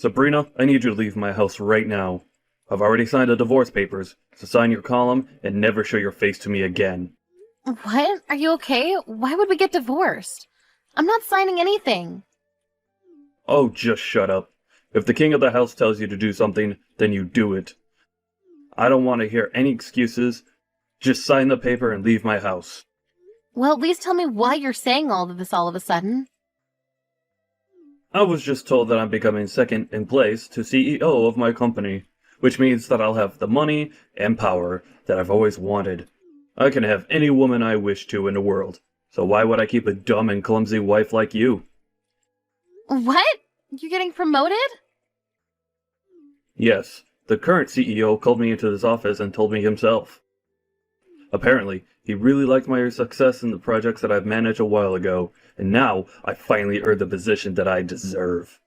Sabrina, I need you to leave my house right now. I've already signed the divorce papers, so sign your column and never show your face to me again. What? Are you okay? Why would we get divorced? I'm not signing anything. Oh, just shut up. If the king of the house tells you to do something, then you do it. I don't want to hear any excuses. Just sign the paper and leave my house. Well, at least tell me why you're saying all of this all of a sudden. I was just told that I'm becoming second in place to CEO of my company, which means that I'll have the money and power that I've always wanted. I can have any woman I wish to in the world, so why would I keep a dumb and clumsy wife like you? What? You're getting promoted? Yes, the current CEO called me into his office and told me himself. Apparently, he really liked my success in the projects that I've managed a while ago, and now I finally earned the position that I deserve.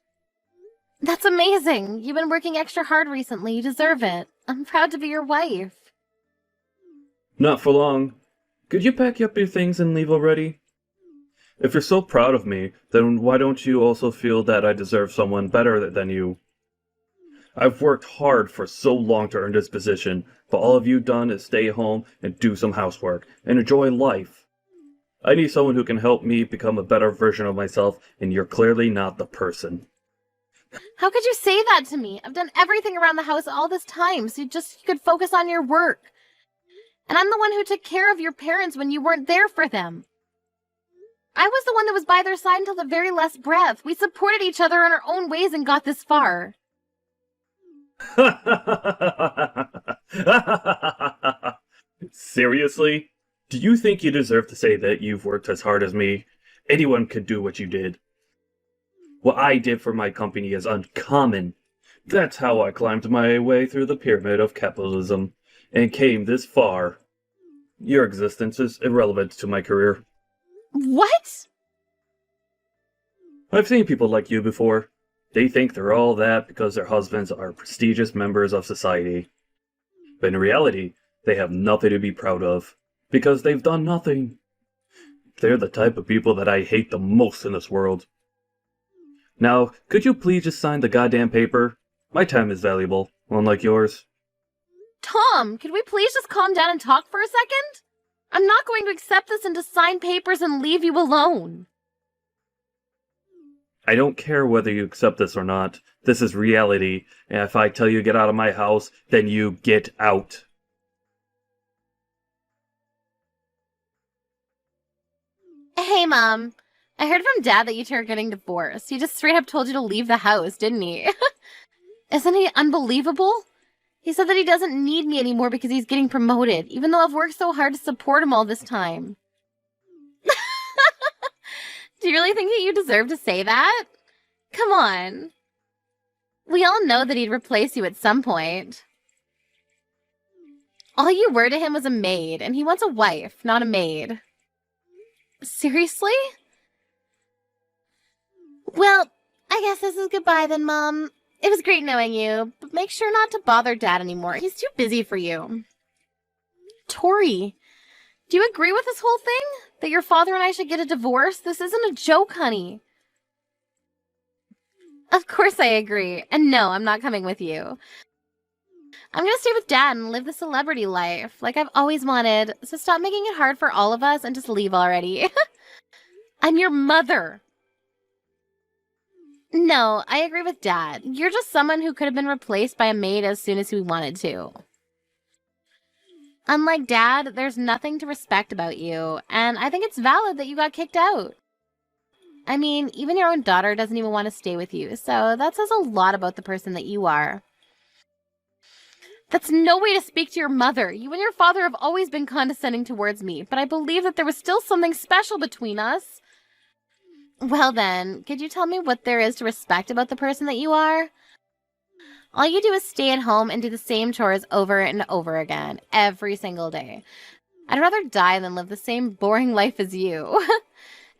That's amazing. You've been working extra hard recently. You deserve it. I'm proud to be your wife. Not for long. Could you pack up your things and leave already? If you're so proud of me, then why don't you also feel that I deserve someone better than you? I've worked hard for so long to earn this position, but all of you done is stay home and do some housework and enjoy life. I need someone who can help me become a better version of myself, and you're clearly not the person. How could you say that to me? I've done everything around the house all this time, so you could focus on your work. And I'm the one who took care of your parents when you weren't there for them. I was the one that was by their side until the very last breath. We supported each other in our own ways and got this far. Seriously? Do you think you deserve to say that you've worked as hard as me? Anyone could do what you did. What I did for my company is uncommon. That's how I climbed my way through the pyramid of capitalism and came this far. Your existence is irrelevant to my career. What? I've seen people like you before. They think they're all that because their husbands are prestigious members of society. But in reality, they have nothing to be proud of, because they've done nothing. They're the type of people that I hate the most in this world. Now, could you please just sign the goddamn paper? My time is valuable, unlike yours. Tom, could we please just calm down and talk for a second? I'm not going to accept this and to sign papers and leave you alone. I don't care whether you accept this or not. This is reality, and if I tell you to get out of my house, then you get out. Hey, Mom. I heard from Dad that you two are getting divorced. He just straight up told you to leave the house, didn't he? Isn't he unbelievable? He said that he doesn't need me anymore because he's getting promoted, even though I've worked so hard to support him all this time. Do you really think that you deserve to say that? Come on. We all know that he'd replace you at some point. All you were to him was a maid, and he wants a wife, not a maid. Seriously? Well, I guess this is goodbye then, Mom. It was great knowing you, but make sure not to bother Dad anymore. He's too busy for you. Tori, do you agree with this whole thing? That your father and I should get a divorce? This isn't a joke, honey. Of course I agree. And no, I'm not coming with you. I'm gonna stay with Dad and live the celebrity life, like I've always wanted, so stop making it hard for all of us and just leave already. I'm your mother. No, I agree with Dad. You're just someone who could have been replaced by a maid as soon as we wanted to. Unlike Dad, there's nothing to respect about you, and I think it's valid that you got kicked out. I mean, even your own daughter doesn't even want to stay with you, so that says a lot about the person that you are. That's no way to speak to your mother. You and your father have always been condescending towards me, but I believe that there was still something special between us. Well then, could you tell me what there is to respect about the person that you are? All you do is stay at home and do the same chores over and over again, every single day. I'd rather die than live the same boring life as you.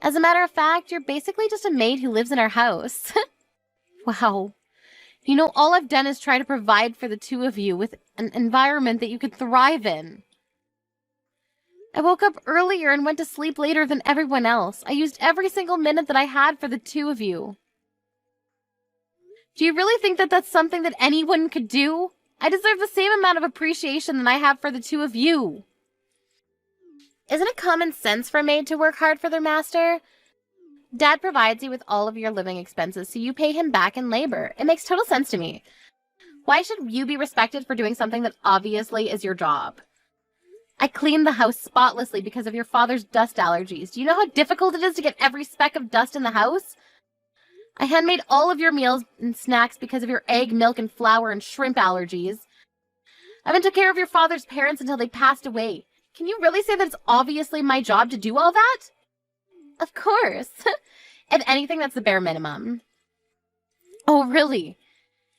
As a matter of fact, you're basically just a maid who lives in our house. Wow. You know, all I've done is try to provide for the two of you with an environment that you could thrive in. I woke up earlier and went to sleep later than everyone else. I used every single minute that I had for the two of you. Do you really think that that's something that anyone could do? I deserve the same amount of appreciation that I have for the two of you. Isn't it common sense for a maid to work hard for their master? Dad provides you with all of your living expenses, so you pay him back in labor. It makes total sense to me. Why should you be respected for doing something that obviously is your job? I cleaned the house spotlessly because of your father's dust allergies. Do you know how difficult it is to get every speck of dust in the house? I handmade all of your meals and snacks because of your egg, milk, and flour and shrimp allergies. I even took care of your father's parents until they passed away. Can you really say that it's obviously my job to do all that? Of course. If anything, that's the bare minimum. Oh, really?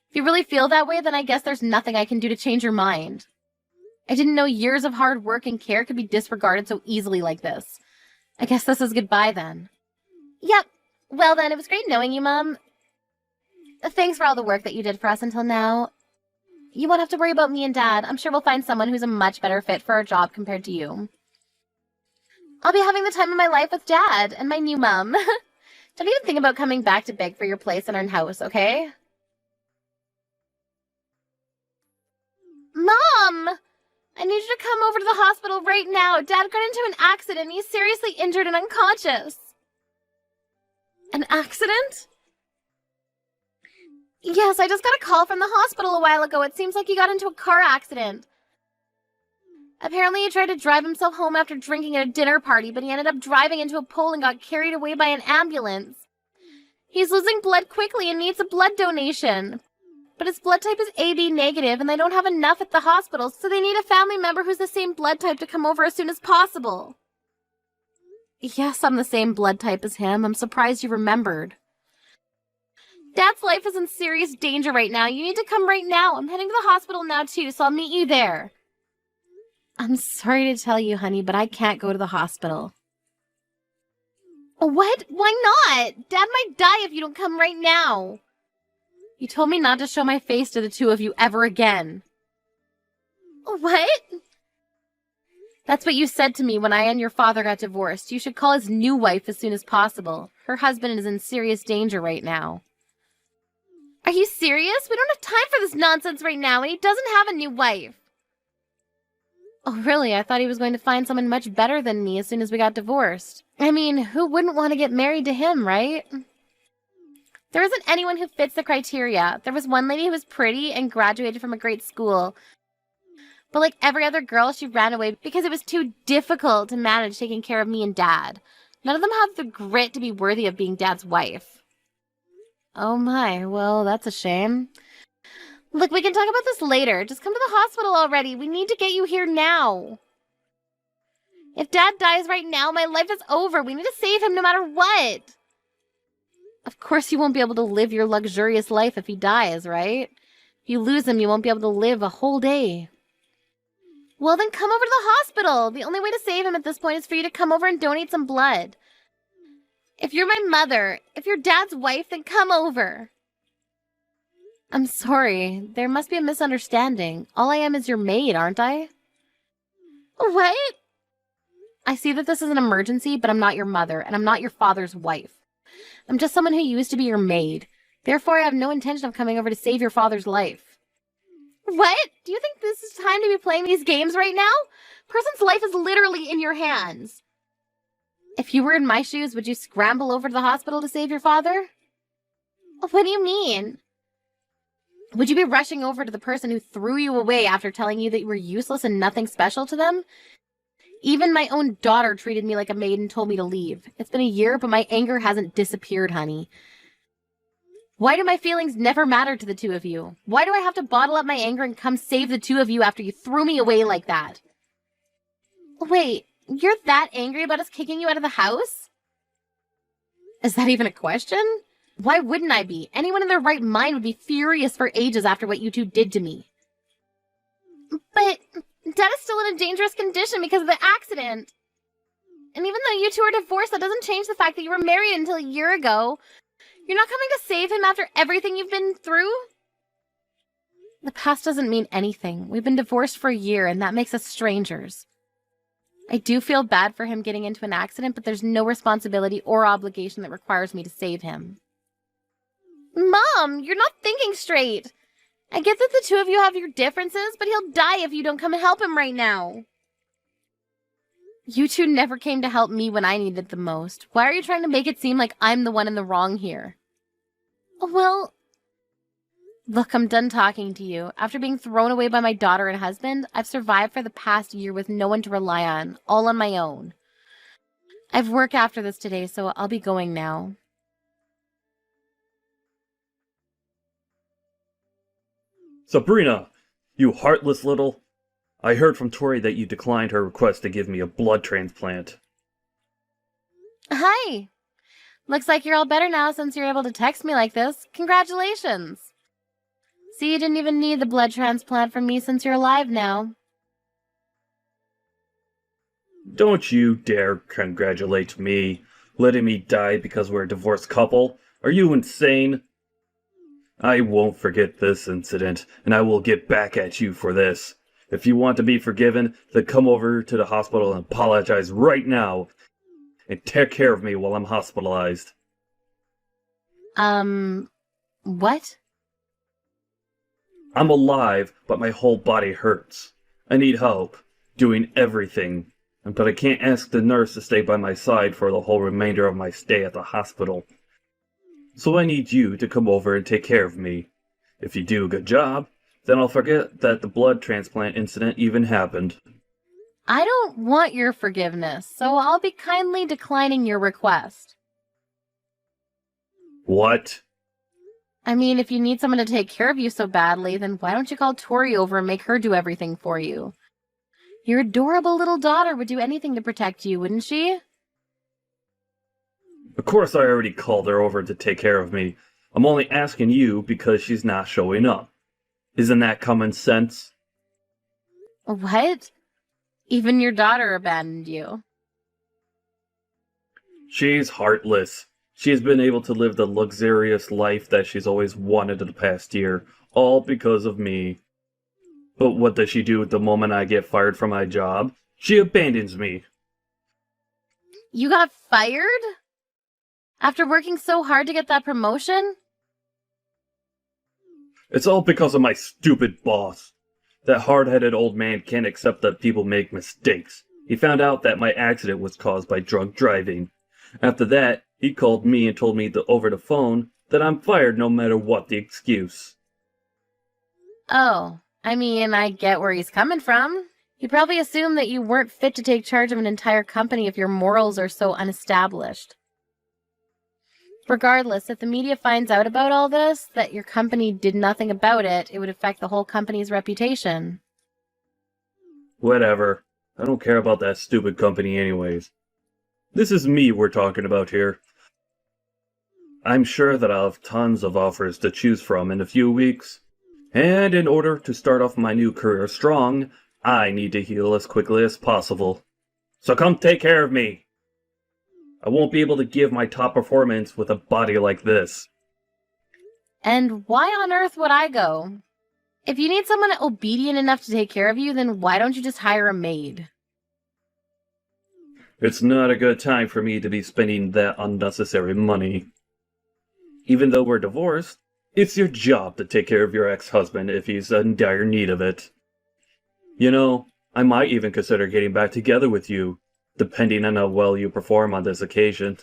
If you really feel that way, then I guess there's nothing I can do to change your mind. I didn't know years of hard work and care could be disregarded so easily like this. I guess this is goodbye then. Yep. Well then, it was great knowing you, Mom. Thanks for all the work that you did for us until now. You won't have to worry about me and Dad. I'm sure we'll find someone who's a much better fit for our job compared to you. I'll be having the time of my life with Dad and my new mom. Don't even think about coming back to beg for your place in our house, okay? Mom! I need you to come over to the hospital right now. Dad got into an accident. He's seriously injured and unconscious. An accident? Yes, I just got a call from the hospital a while ago. It seems like he got into a car accident. Apparently he tried to drive himself home after drinking at a dinner party, but he ended up driving into a pole and got carried away by an ambulance. He's losing blood quickly and needs a blood donation. But his blood type is AB negative, and they don't have enough at the hospital, so they need a family member who's the same blood type to come over as soon as possible. Yes, I'm the same blood type as him. I'm surprised you remembered. Dad's life is in serious danger right now. You need to come right now. I'm heading to the hospital now, too, so I'll meet you there. I'm sorry to tell you, honey, but I can't go to the hospital. What? Why not? Dad might die if you don't come right now. You told me not to show my face to the two of you ever again. What? That's what you said to me when I and your father got divorced. You should call his new wife as soon as possible. Her husband is in serious danger right now. Are you serious? We don't have time for this nonsense right now, and he doesn't have a new wife. Oh, really? I thought he was going to find someone much better than me as soon as we got divorced. I mean, who wouldn't want to get married to him, right? There isn't anyone who fits the criteria. There was one lady who was pretty and graduated from a great school. But like every other girl, she ran away because it was too difficult to manage taking care of me and Dad. None of them have the grit to be worthy of being Dad's wife. Oh my, well, that's a shame. Look, we can talk about this later. Just come to the hospital already. We need to get you here now. If Dad dies right now, my life is over. We need to save him no matter what. Of course you won't be able to live your luxurious life if he dies, right? If you lose him, you won't be able to live a whole day. Well, then come over to the hospital. The only way to save him at this point is for you to come over and donate some blood. If you're my mother, if you're Dad's wife, then come over. I'm sorry. There must be a misunderstanding. All I am is your maid, aren't I? What? I see that this is an emergency, but I'm not your mother, and I'm not your father's wife. I'm just someone who used to be your maid. Therefore, I have no intention of coming over to save your father's life. What? Do you think this is time to be playing these games right now? Person's life is literally in your hands. If you were in my shoes, would you scramble over to the hospital to save your father? What do you mean? Would you be rushing over to the person who threw you away after telling you that you were useless and nothing special to them? Even my own daughter treated me like a maid and told me to leave. It's been a year, but my anger hasn't disappeared, honey. Why do my feelings never matter to the two of you? Why do I have to bottle up my anger and come save the two of you after you threw me away like that? Wait, you're that angry about us kicking you out of the house? Is that even a question? Why wouldn't I be? Anyone in their right mind would be furious for ages after what you two did to me. But Dad is still in a dangerous condition because of the accident. And even though you two are divorced, that doesn't change the fact that you were married until a year ago. You're not coming to save him after everything you've been through? The past doesn't mean anything. We've been divorced for a year, and that makes us strangers. I do feel bad for him getting into an accident, but there's no responsibility or obligation that requires me to save him. Mom, you're not thinking straight. I get that the two of you have your differences, but he'll die if you don't come and help him right now. You two never came to help me when I needed the most. Why are you trying to make it seem like I'm the one in the wrong here? Well, look, I'm done talking to you. After being thrown away by my daughter and husband, I've survived for the past year with no one to rely on, all on my own. I've work after this today, so I'll be going now. Sabrina, you heartless little... I heard from Tori that you declined her request to give me a blood transplant. Hi! Looks like you're all better now since you're able to text me like this. Congratulations! See, you didn't even need the blood transplant from me since you're alive now. Don't you dare congratulate me, letting me die because we're a divorced couple. Are you insane? I won't forget this incident, and I will get back at you for this. If you want to be forgiven, then come over to the hospital and apologize right now. And take care of me while I'm hospitalized. What? I'm alive, but my whole body hurts. I need help, doing everything. But I can't ask the nurse to stay by my side for the whole remainder of my stay at the hospital. So I need you to come over and take care of me. If you do a good job, then I'll forget that the blood transplant incident even happened. I don't want your forgiveness, so I'll be kindly declining your request. What? I mean, if you need someone to take care of you so badly, then why don't you call Tori over and make her do everything for you? Your adorable little daughter would do anything to protect you, wouldn't she? Of course I already called her over to take care of me. I'm only asking you because she's not showing up. Isn't that common sense? What? Even your daughter abandoned you. She's heartless. She has been able to live the luxurious life that she's always wanted in the past year, all because of me. But what does she do at the moment I get fired from my job? She abandons me. You got fired? After working so hard to get that promotion? It's all because of my stupid boss. That hard-headed old man can't accept that people make mistakes. He found out that my accident was caused by drunk driving. After that, he called me and told me over the phone that I'm fired no matter what the excuse. Oh, I mean, I get where he's coming from. He probably assumed that you weren't fit to take charge of an entire company if your morals are so unestablished. Regardless, if the media finds out about all this, that your company did nothing about it, it would affect the whole company's reputation. Whatever. I don't care about that stupid company anyways. This is me we're talking about here. I'm sure that I'll have tons of offers to choose from in a few weeks. And in order to start off my new career strong, I need to heal as quickly as possible. So come take care of me. I won't be able to give my top performance with a body like this. And why on earth would I go? If you need someone obedient enough to take care of you, then why don't you just hire a maid? It's not a good time for me to be spending that unnecessary money. Even though we're divorced, it's your job to take care of your ex-husband if he's in dire need of it. You know, I might even consider getting back together with you, depending on how well you perform on this occasion.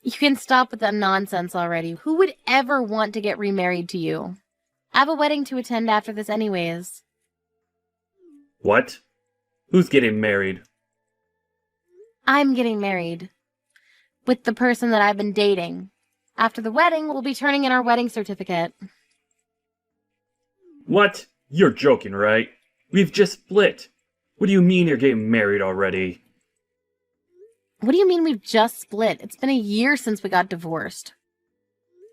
You can stop with that nonsense already. Who would ever want to get remarried to you? I have a wedding to attend after this anyways. What? Who's getting married? I'm getting married. With the person that I've been dating. After the wedding, we'll be turning in our wedding certificate. What? You're joking, right? We've just split. What do you mean you're getting married already? What do you mean we've just split? It's been a year since we got divorced.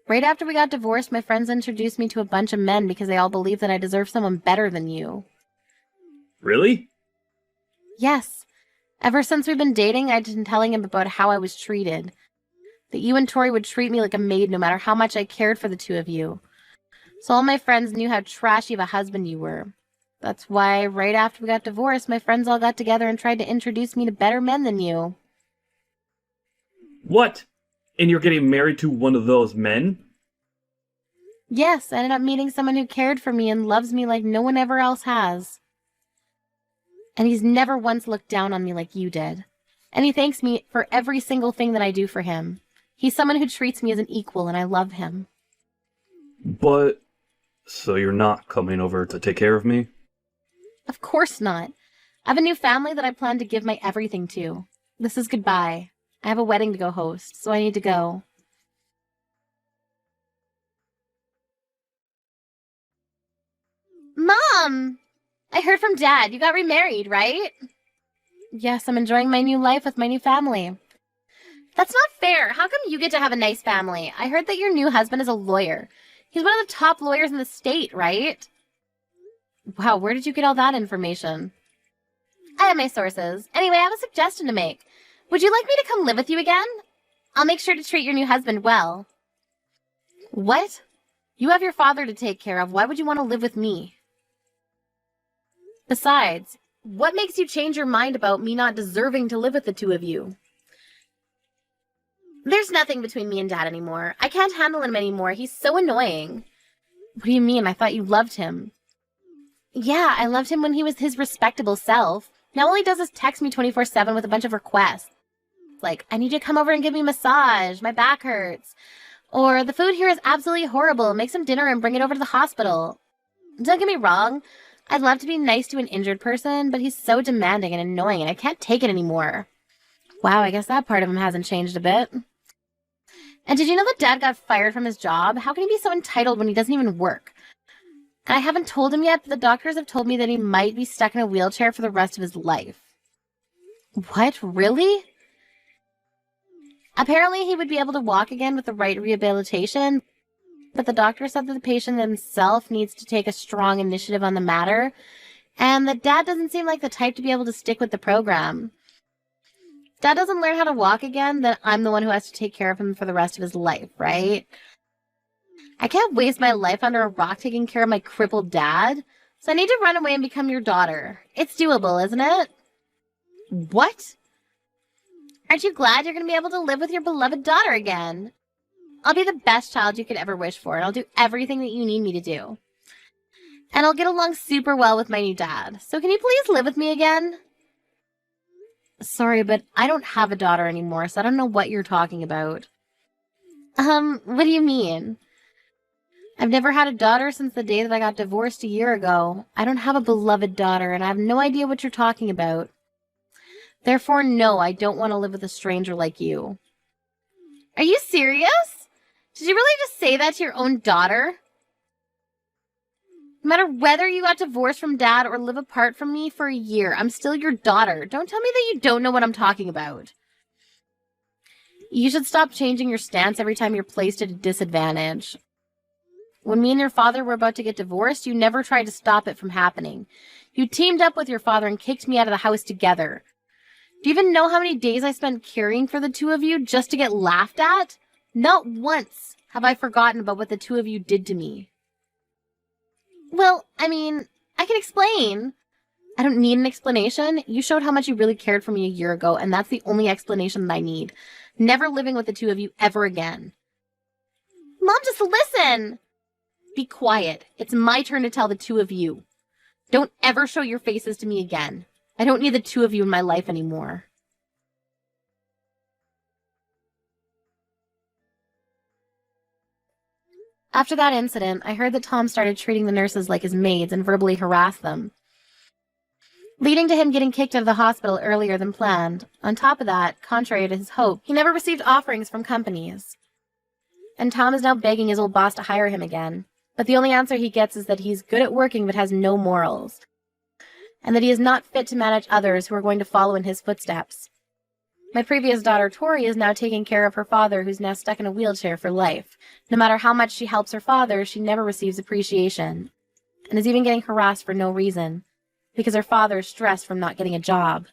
Right after we got divorced, my friends introduced me to a bunch of men because they all believe that I deserve someone better than you. Really? Yes. Ever since we've been dating, I've been telling him about how I was treated. That you and Tori would treat me like a maid no matter how much I cared for the two of you. So all my friends knew how trashy of a husband you were. That's why right after we got divorced, my friends all got together and tried to introduce me to better men than you. What? And you're getting married to one of those men? Yes, I ended up meeting someone who cared for me and loves me like no one ever else has. And he's never once looked down on me like you did. And he thanks me for every single thing that I do for him. He's someone who treats me as an equal, and I love him. But... so you're not coming over to take care of me? Of course not. I have a new family that I plan to give my everything to. This is goodbye. I have a wedding to go host, so I need to go. Mom! I heard from Dad. You got remarried, right? Yes, I'm enjoying my new life with my new family. That's not fair. How come you get to have a nice family? I heard that your new husband is a lawyer. He's one of the top lawyers in the state, right? Wow, where did you get all that information? I have my sources. Anyway, I have a suggestion to make. Would you like me to come live with you again? I'll make sure to treat your new husband well. What? You have your father to take care of. Why would you want to live with me? Besides, what makes you change your mind about me not deserving to live with the two of you? There's nothing between me and Dad anymore. I can't handle him anymore. He's so annoying. What do you mean? I thought you loved him. Yeah, I loved him when he was his respectable self. Now all he does is text me 24/7 with a bunch of requests. Like, I need you to come over and give me a massage. My back hurts. Or, the food here is absolutely horrible. Make some dinner and bring it over to the hospital. Don't get me wrong. I'd love to be nice to an injured person, but he's so demanding and annoying and I can't take it anymore. Wow, I guess that part of him hasn't changed a bit. And did you know that Dad got fired from his job? How can he be so entitled when he doesn't even work? And I haven't told him yet, but the doctors have told me that he might be stuck in a wheelchair for the rest of his life. What? Really? Apparently, he would be able to walk again with the right rehabilitation, but the doctor said that the patient himself needs to take a strong initiative on the matter, and that Dad doesn't seem like the type to be able to stick with the program. If Dad doesn't learn how to walk again, then I'm the one who has to take care of him for the rest of his life, right? I can't waste my life under a rock taking care of my crippled dad, so I need to run away and become your daughter. It's doable, isn't it? What? Aren't you glad you're going to be able to live with your beloved daughter again? I'll be the best child you could ever wish for, and I'll do everything that you need me to do. And I'll get along super well with my new dad. So can you please live with me again? Sorry, but I don't have a daughter anymore, so I don't know what you're talking about. What do you mean? I've never had a daughter since the day that I got divorced a year ago. I don't have a beloved daughter, and I have no idea what you're talking about. Therefore, no, I don't want to live with a stranger like you. Are you serious? Did you really just say that to your own daughter? No matter whether you got divorced from Dad or live apart from me for a year, I'm still your daughter. Don't tell me that you don't know what I'm talking about. You should stop changing your stance every time you're placed at a disadvantage. When me and your father were about to get divorced, you never tried to stop it from happening. You teamed up with your father and kicked me out of the house together. Do you even know how many days I spent caring for the two of you just to get laughed at? Not once have I forgotten about what the two of you did to me. Well, I mean, I can explain. I don't need an explanation. You showed how much you really cared for me a year ago, and that's the only explanation that I need. Never living with the two of you ever again. Mom, just listen! Be quiet. It's my turn to tell the two of you. Don't ever show your faces to me again. I don't need the two of you in my life anymore. After that incident, I heard that Tom started treating the nurses like his maids and verbally harassed them, leading to him getting kicked out of the hospital earlier than planned. On top of that, contrary to his hope, he never received offerings from companies. And Tom is now begging his old boss to hire him again. But the only answer he gets is that he's good at working but has no morals, and that he is not fit to manage others who are going to follow in his footsteps. My previous daughter, Tori, is now taking care of her father, who's now stuck in a wheelchair for life. No matter how much she helps her father, she never receives appreciation, and is even getting harassed for no reason, because her father is stressed from not getting a job.